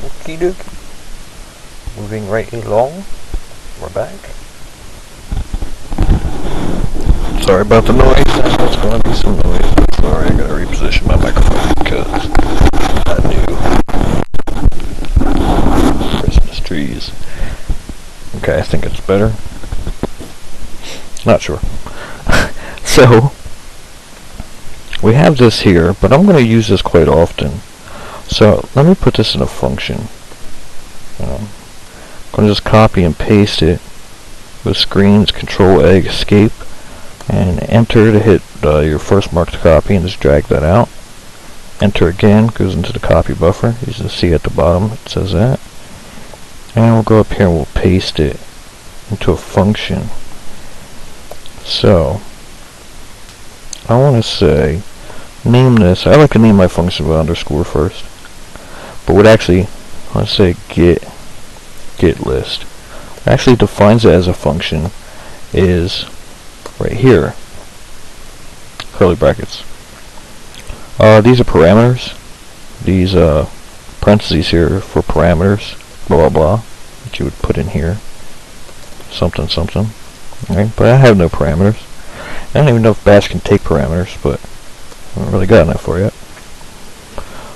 Okie dokie. Moving right along. We're back. Sorry about the noise. There's going to be some noise. Sorry, I gotta reposition my microphone because I knew Christmas trees. Okay, I think it's better. Not sure. So, we have this here, but I'm going to use this quite often. So, let me put this in a function. I'm going to just copy and paste it with screens, Control A, Escape, and enter to hit your first marked copy and just drag that out. Enter again, goes into the copy buffer. You can see at the bottom it says that. And we'll go up here and we'll paste it into a function. So, I want to say, name this. I like to name my function with underscore first. But what actually, let's say get list. Actually defines it as a function is right here. Curly brackets. These are parameters. These parentheses here for parameters. Blah blah blah. That you would put in here. Something something. Right? But I have no parameters. I don't even know if Bash can take parameters, but I haven't really gotten that for yet.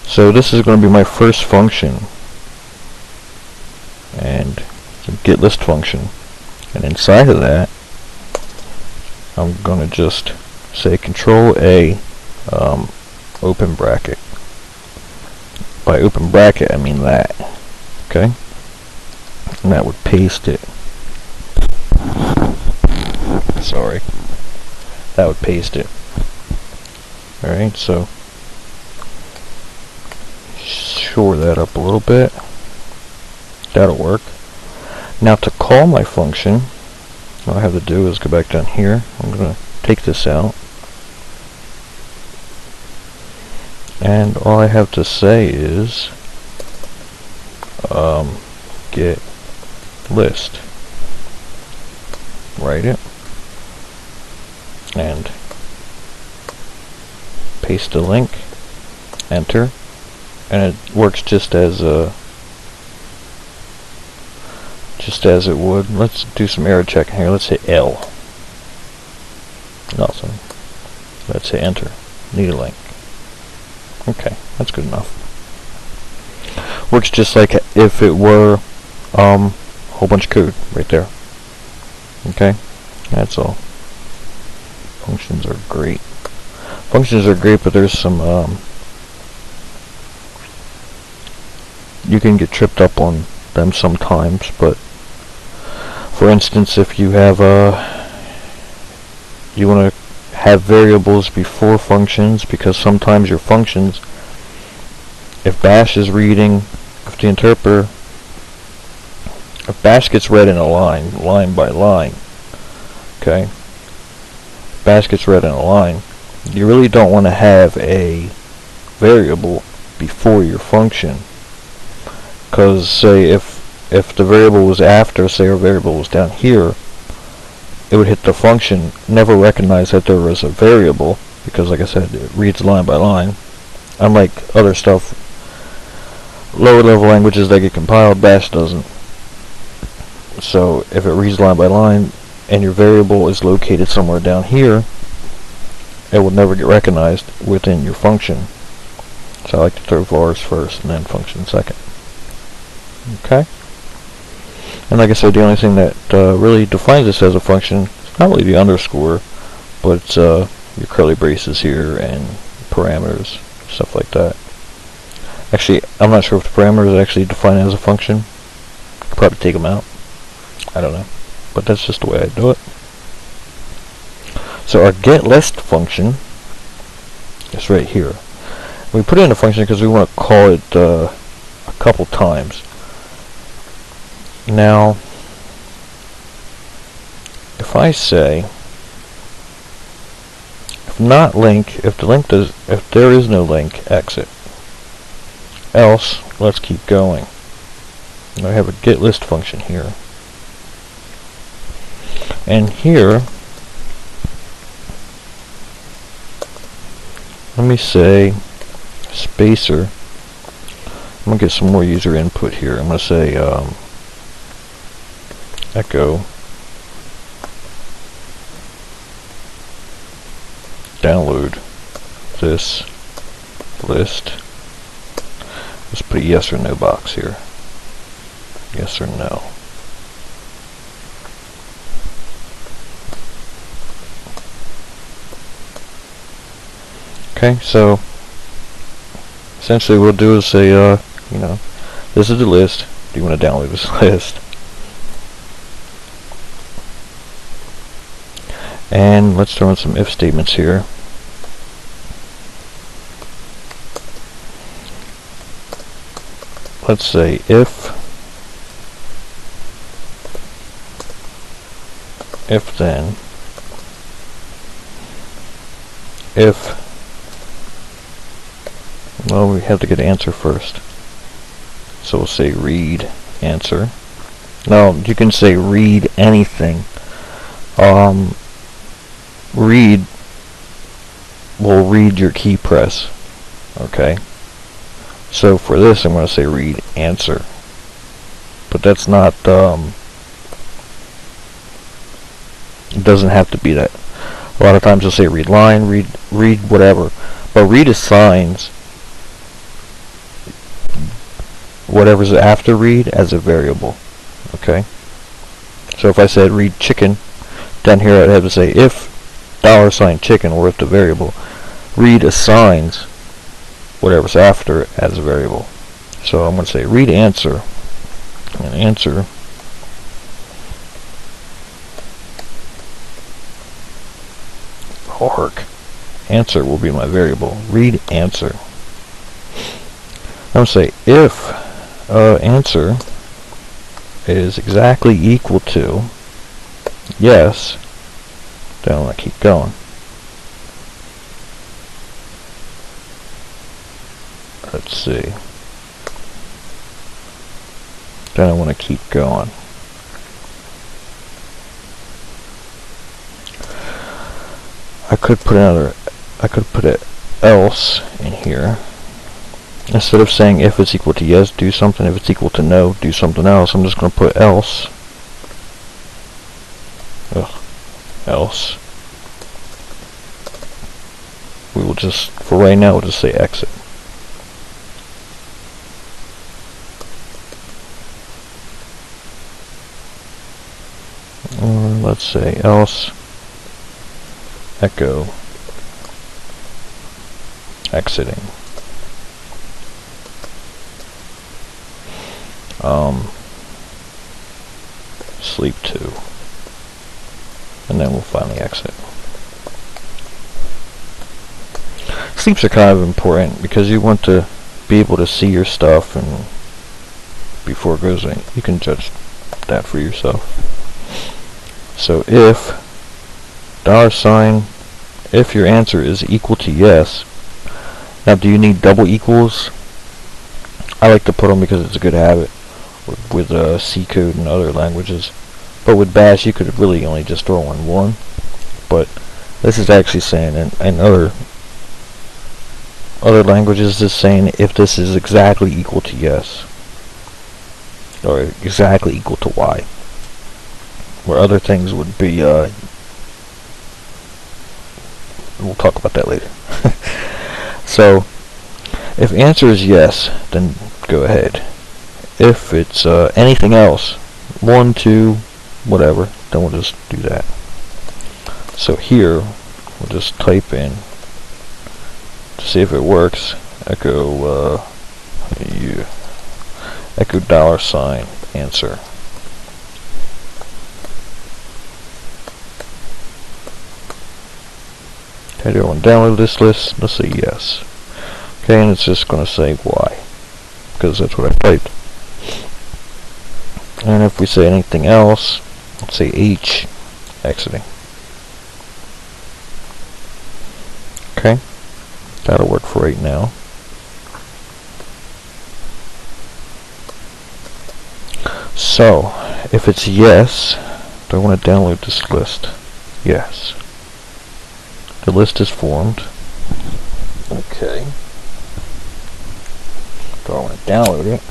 So this is going to be my first function, and it's a get list function. And inside of that, I'm going to just say Control A, open bracket. By open bracket, I mean that. Okay, and that would paste it. Sorry. That would paste it. Alright, so shore that up a little bit. That'll work. Now to call my function, all I have to do is go back down here. I'm going to take this out. And all I have to say is get list. Write it. And paste the link, enter, and it works just as it would. Let's do some error checking here. Let's hit L. Nothing. Let's hit enter. Need a link. Okay, that's good enough. Works just like if it were a whole bunch of code right there. Okay, that's all. Functions are great. Functions are great, but there's some you can get tripped up on them sometimes. But for instance, if you have you want to have variables before functions, because sometimes your functions, if Bash is reading, if the interpreter, if Bash gets read in a line by line, okay, Bash gets read in a line, you really don't want to have a variable before your function, because say if the variable was after, say our variable was down here, it would hit the function, never recognize that there was a variable, because like I said, it reads line by line. Unlike other stuff, lower level languages that get compiled, Bash doesn't. So if it reads line by line and your variable is located somewhere down here, it will never get recognized within your function. So I like to throw vars first and then function second. Okay? And like I said, the only thing that really defines this as a function is not really the underscore, but it's your curly braces here and parameters, stuff like that. Actually, I'm not sure if the parameters are actually defined as a function. Could probably take them out. I don't know. But that's just the way I do it. So our getList function is right here. We put it in a function because we want to call it a couple times. Now, if I say, if not link, if there is no link, exit. Else, let's keep going. And I have a getList function here. And here, let me say spacer I'm going to get some more user input here. I'm going to say echo download this list. Let's put a yes or no box here. Yes or no. Okay, so essentially what we'll do is say, you know, this is the list. Do you want to download this list? And let's throw in some if statements here. Let's say if then, if, well, we have to get an answer first. So we'll say read answer. Now you can say read anything. Read will read your key press. Okay. So for this, I'm going to say read answer. But that's not, it doesn't have to be that. A lot of times you'll say read line, read whatever. But read assigns whatever's after read as a variable. Okay? So if I said read chicken, down here I'd have to say if $chicken, or if the variable, read assigns whatever's after as a variable. So I'm going to say read answer, and answer answer will be my variable. Read answer. I'm going to say if answer is exactly equal to yes, then I'm going to keep going. Let's see. Then I want to keep going. I could put it else in here. Instead of saying if it's equal to yes, do something. If it's equal to no, do something else. I'm just going to put else. Else. We will just, for right now, we'll just say exit. Or let's say else echo exiting. Sleep 2, and then we'll finally exit. Sleeps are kind of important because you want to be able to see your stuff, and before it goes in, you can judge that for yourself. So if $, if your answer is equal to yes. Now, do you need double equals? I like to put them because it's a good habit with C code and other languages. But with Bash, you could really only just throw in one. But this is actually saying, in other languages, is saying if this is exactly equal to yes, or exactly equal to y. Where other things would be, we'll talk about that later. So, if answer is yes, then go ahead. If it's anything else, 1, 2, whatever, then we'll just do that. So here, we'll just type in, to see if it works, echo $, answer. Okay, do I want to download this list? Let's say yes. Okay, and it's just going to say Y, because that's what I typed. And if we say anything else, let's say H, exiting. Okay, that'll work for right now. So, if it's yes, do I want to download this list? Yes. The list is formed. Okay. Do Do I want to download it?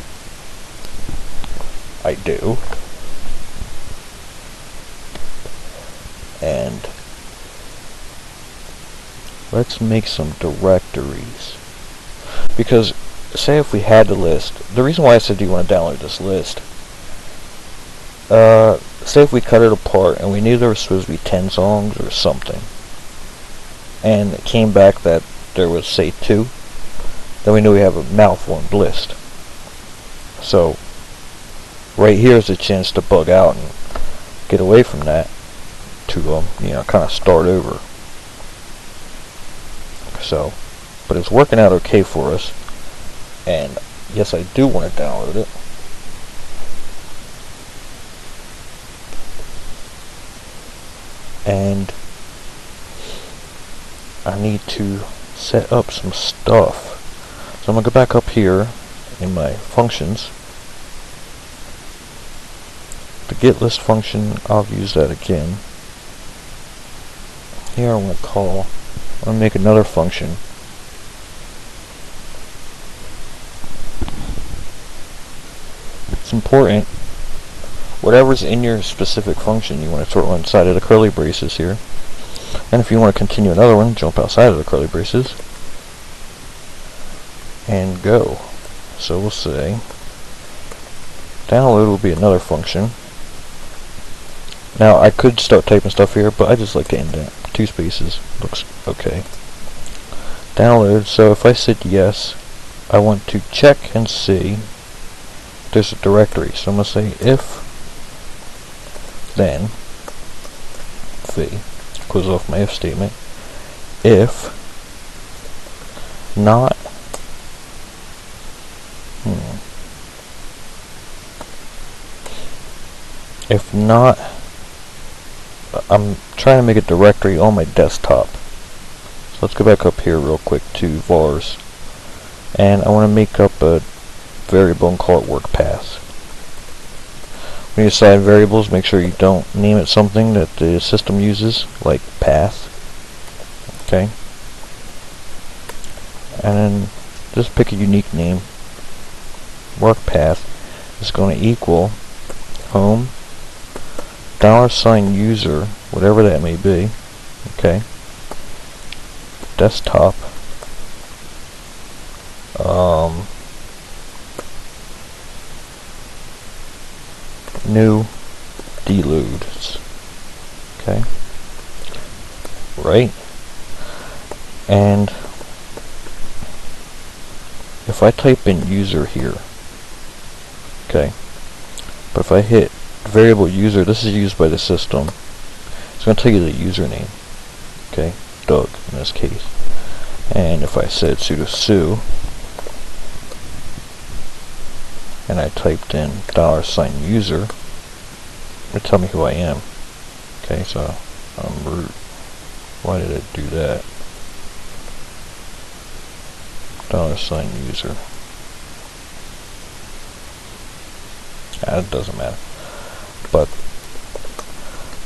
I do. And let's make some directories. Because say if we had the list, the reason why I said do you want to download this list, say if we cut it apart and we knew there was supposed to be 10 songs or something, and it came back that there was, say, 2, then we knew we have a malformed list. So right here is a chance to bug out and get away from that, to kind of start over. So, but it's working out okay for us, and yes, I do want to download it. And I need to set up some stuff. So I'm going to go back up here in my functions. The get list function, I'll use that again. Here I'm going to make another function. It's important, whatever's in your specific function, you want to throw inside of the curly braces here. And if you want to continue another one, jump outside of the curly braces and go. So we'll say download will be another function. Now I could start typing stuff here, but I just like to indent. 2 spaces looks okay. Download, so if I said yes, I want to check and see if there's a directory. So I'm going to say if then v, close off my if statement, if not if not, I'm trying to make a directory on my desktop. So let's go back up here real quick to vars, and I want to make up a variable and call it work path. When you assign variables, make sure you don't name it something that the system uses, like path. Okay? And then just pick a unique name. Work path is going to equal home $user, whatever that may be. Okay? Desktop. New deloads. Okay, right? And if I type in user here, okay, but if I hit variable user, this is used by the system, it's going to tell you the username, okay, Doug in this case. And if I said sudo su and I typed in $user, it'll tell me who I am. Okay, so I'm root. Why did it do that? $user. It doesn't matter. But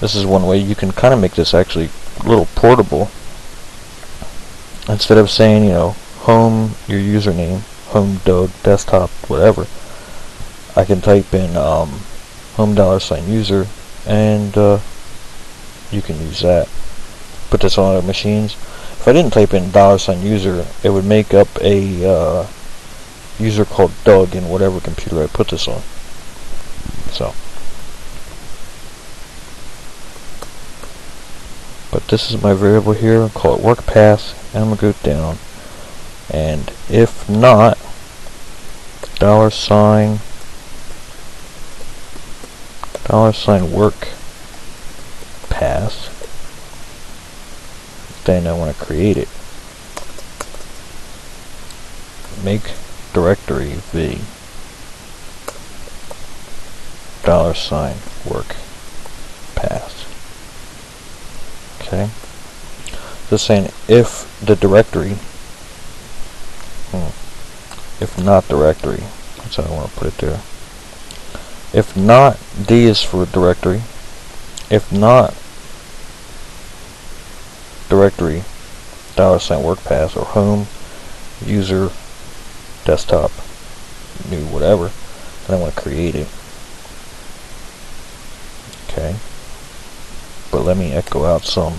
this is one way you can kind of make this actually a little portable. Instead of saying, home, your username, home Doug, desktop, whatever, I can type in home $user, and you can use that. Put this on other machines. If I didn't type in $user, it would make up a user called Doug in whatever computer I put this on. So, but this is my variable here. I'll call it work path, and I'm gonna go down. And if not, $$ work path, then I want to create it. Make directory v $ work path. Okay. Just saying if the directory, if not directory, that's how I want to put it there. If not, D is for directory. If not directory, $ work path or home user desktop new whatever, then I want to create it. Okay. But let me echo out some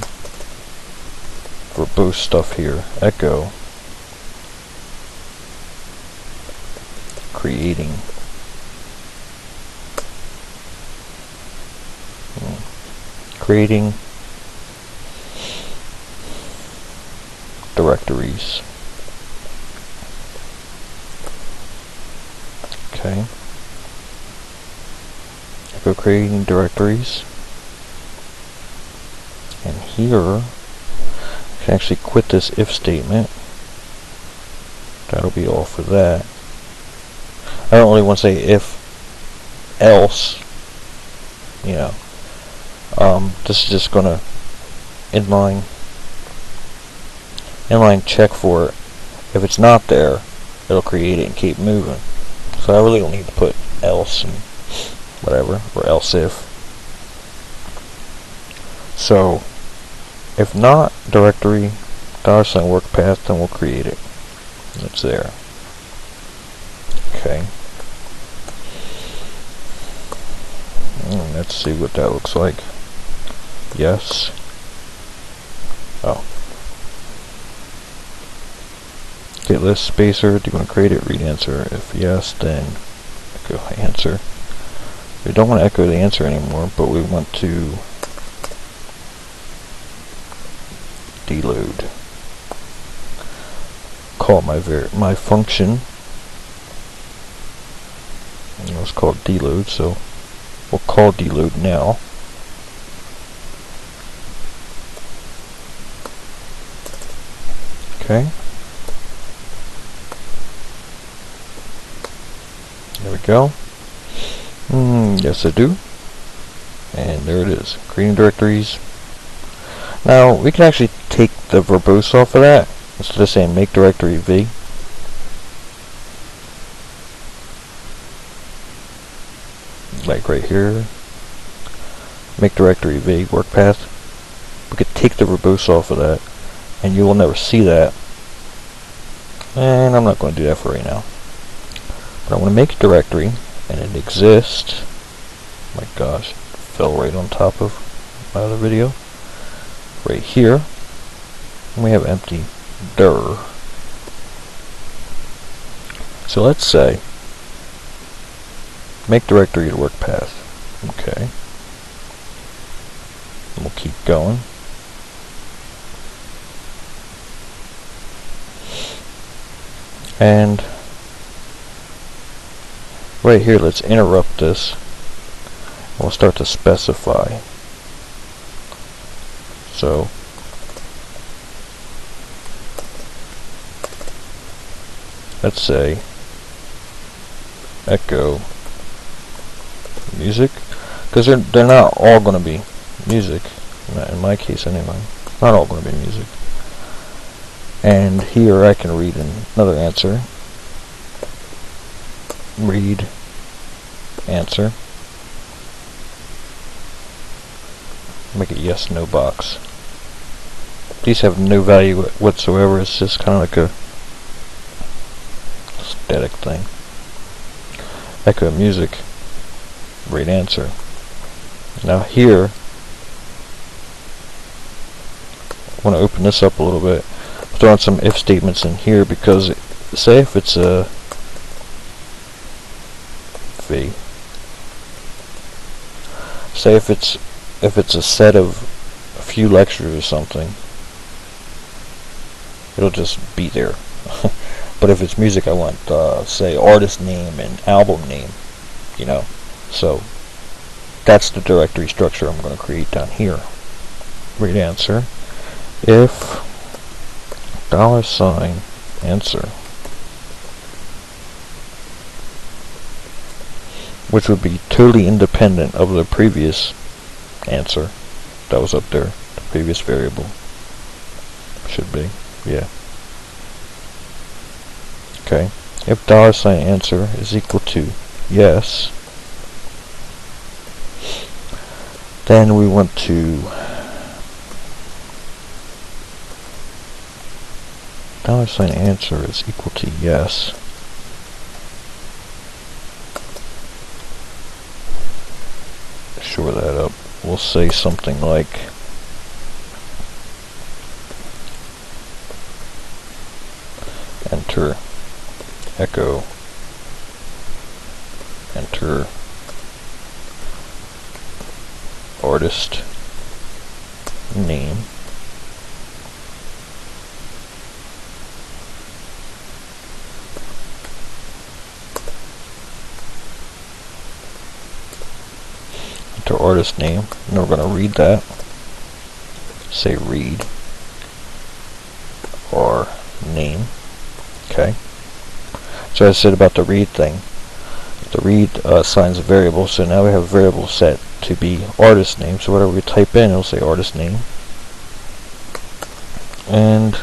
verbose stuff here. Echo creating. Creating directories. Okay. Echo creating directories. And here, I can actually quit this if statement. That'll be all for that. I don't really want to say if, else, you know. This is just gonna inline check for it. If it's not there, it'll create it and keep moving. So I really don't need to put else and whatever, or else if. So if not directory $sign work path, then we'll create it. It's there. Okay. Let's see what that looks like. Yes. Oh. Get list spacer. Do you want to create it? Read answer. If yes, then echo answer. We don't want to echo the answer anymore, but we want to deload. Call my function. It was called deload, so we'll call deload now. Okay. There we go. Yes, I do. And there it is. Creating directories. Now, we can actually take the verbose off of that. Instead of saying make directory v. Like right here. Make directory v, work path. We could take the verbose off of that, and you will never see that. And I'm not going to do that for right now. But I want to make a directory, and it exists. Oh my gosh, it fell right on top of my other video. Right here, and we have empty dir. So let's say make directory to work path. Okay. And we'll keep going. And right here, let's interrupt this. We'll start to specify. So let's say echo music, because they're not all going to be music. In my case, anyway, not all going to be music. And here I can read another answer. Read answer. Make a yes no box. These have no value whatsoever. It's just kind of like a static thing. Echo music. Read answer. Now here, I want to open this up a little bit. Throw in some if statements in here, because say if it's a v. Say if it's a set of a few lectures or something, it'll just be there. But if it's music, I want say artist name and album name, you know. So that's the directory structure I'm going to create down here. Read answer. If $sign answer, which would be totally independent of the previous answer that was up there, the previous variable. Should be, yeah. Okay, if $sign answer is equal to yes, then we want to $sign answer is equal to yes. shore that up. We'll say something like enter echo, enter artist name, enter artist name, and we're going to read that. Say read or name. Okay. So as I said about the read thing, the read assigns a variable, so now we have a variable set to be artist name, so whatever we type in, it'll say artist name. And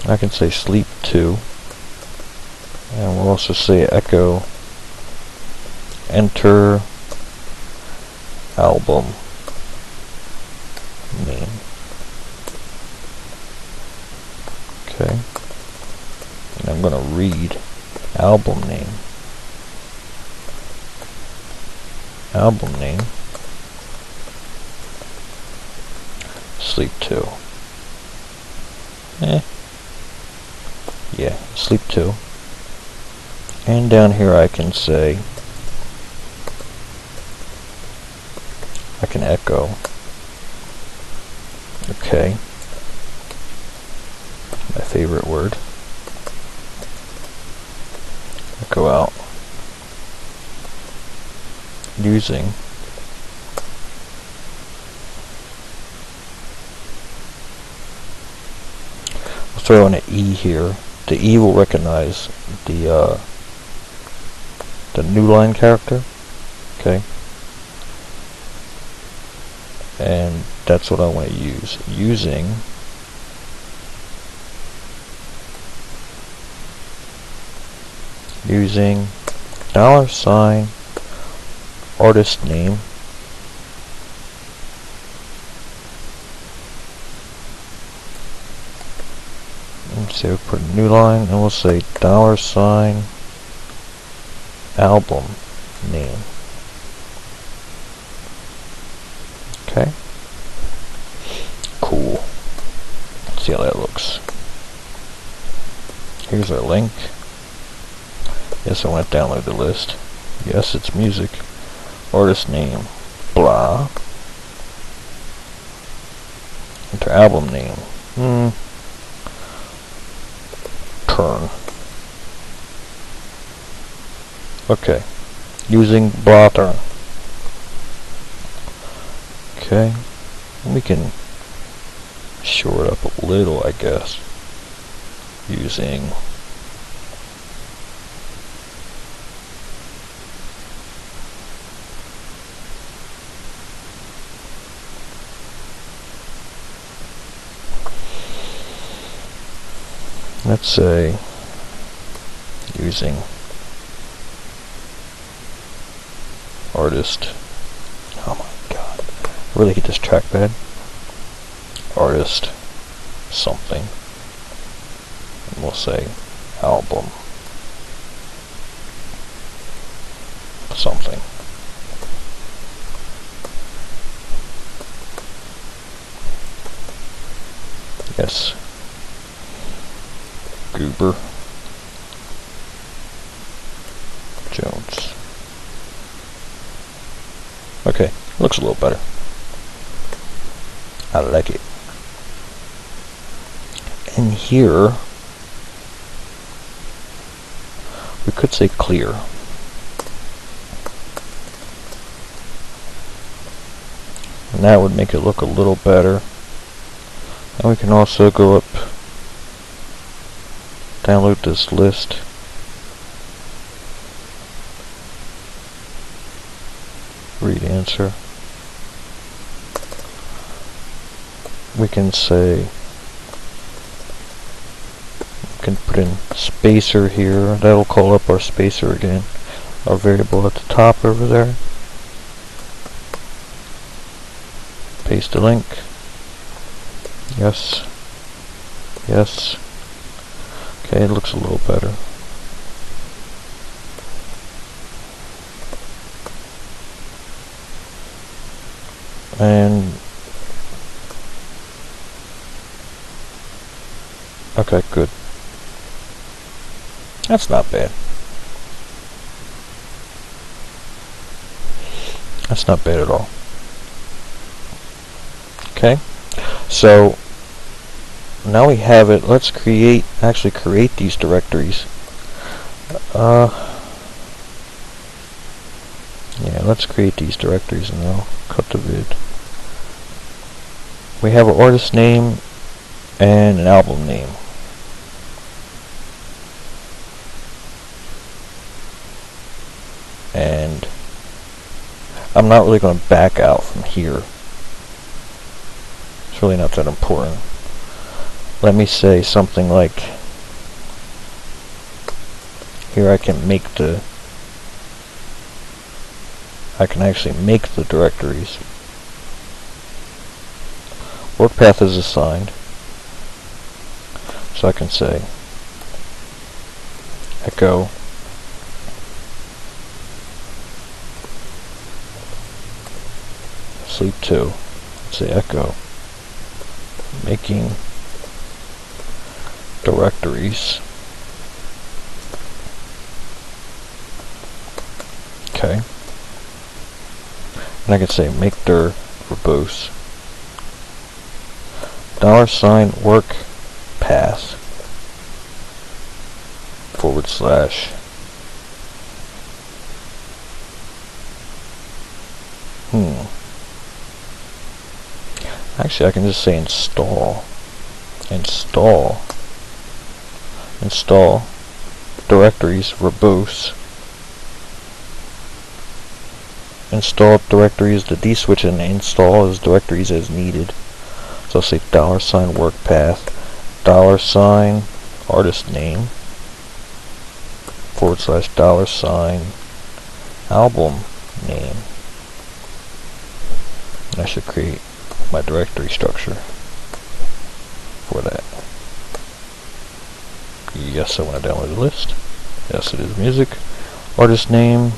I can say sleep 2, and we'll also say echo enter album name. Okay. And I'm going to read album name. Album name. Sleep 2. Yeah, sleep 2. And down here I can say, I can echo. Okay. My favorite word. Echo out. Using we'll throw in an E here. The E will recognize the new line character. Okay. And that's what I want to use. Using $, artist name, and say we put a new line, and we'll say $, album name. Okay. Cool. Let's see how that looks. Here's our link. Yes, I want to download the list. Yes, it's music. Artist name, blah. Enter album name. Turn. Okay. Using blah turn. Okay. We can shore it up a little, I guess. Using let's say using artist. Oh my god. I really hate this trackpad. Artist something. And we'll say album something. Yes. Goober Jones. Okay, looks a little better. I like it. And here we could say clear. And that would make it look a little better. And we can also go up, download this list. Read answer. We can say, we can put in spacer here. That'll call up our spacer again. Our variable at the top over there. Paste the link. Yes. Yes. Okay, it looks a little better. And okay, good. That's not bad. That's not bad at all. Okay, so now we have it. Let's actually create these directories. Yeah, let's create these directories and I'll cut the vid. We have an artist name and an album name. And I'm not really going to back out from here. It's really not that important. Let me say something like, here I can actually make the directories. Work path is assigned. So I can say echo sleep 2. Say echo making directories. Okay. And I can say make dir verbose $work path / Actually, I can just say install directories verbose. Install directories, the D switch and install as directories as needed. So I'll say $work path $artist name / album name. And I should create my directory structure for that. Yes, I want to download the list. Yes, it is music. Artist name.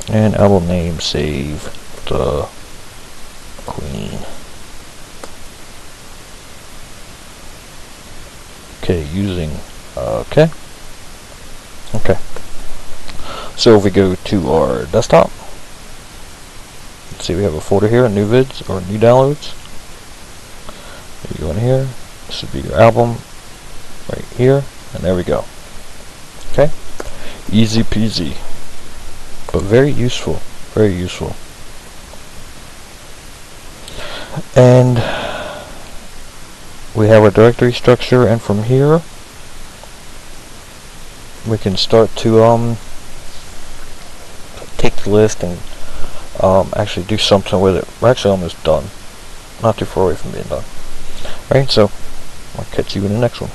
And album name, Save the Queen. Okay, using, okay. So if we go to our desktop, let's see, we have a folder here, new vids or new downloads. You go in here, this would be your album, right here, and there we go. Okay, easy peasy. But very useful, very useful. And we have our directory structure, and from here we can start to take the list and actually do something with it. We're actually almost done. Not too far away from being done. Alright, so I'll catch you in the next one.